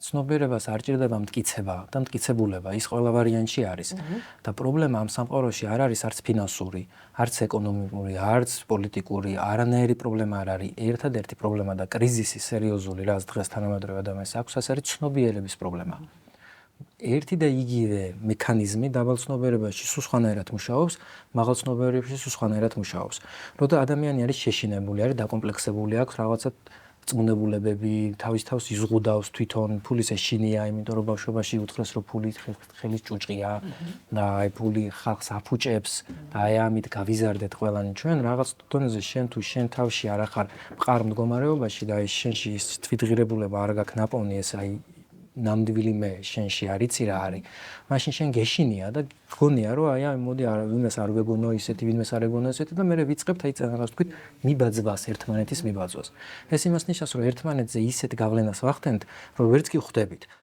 ცნობიერებას არ ჭირდება მტკიცება და მტკიცებულება, ის ყველა ვარიანტში არის. და პრობლემა ამ სამყაროში არ არის არც ფინანსური, არც ეკონომიკური, არც პოლიტიკური, არანაირი პრობლემა არ არის. ერთადერთი პრობლემა და კრიზისი სერიოზული, რაც დღეს თანამედროვე ადამიანს აქვს, ეს არის ცნობიერების პრობლემა. ერთი და იგივე მექანიზმი დაბალ ცნობიერებაში სულ სხვანაირად მუშაობს, მაღალ ცნობიერებაში სულ სხვანაირად მუშაობს. როდა ადამიანი არის შეშინებული, არის დაკომპლექსებული, აქვს რაღაცა წმუნებულებები, თავის თავს იზღუდავს თვითონ, ფულის ეშინია, იმიტომ რომ ბავშვობაში უთხრეს რომ ფული ხელის ჭუჭყია და აი ფული ხალხს აფუჭებს და აი ამით გავიზარდეთ ყველანი ჩვენ რაღაც დონეზე შენ თუ შენ თავში არ ახარ მყარ მდგომარეობაში და აი შენში ის თვითღირებულება არ გაქვს ნაპოვნი ეს აი ნამდვილი მე შენში არ იცი რა არის. მაშინ შენ გეშინია და გგონია რომ აი მოდი არა ვინმეს არ ვეგონო ისეთი, ვინმეს არ ეგონო ესეთი და მე ვიწყებთ აი რაღაც თქვით მიბაძვას ერთმანეთის მიბაძვას. ეს იმას ნიშნავს რომ ერთმანეთზე ისეთ გავლენას ვახდენთ რომ ვერც კი ხვდებით.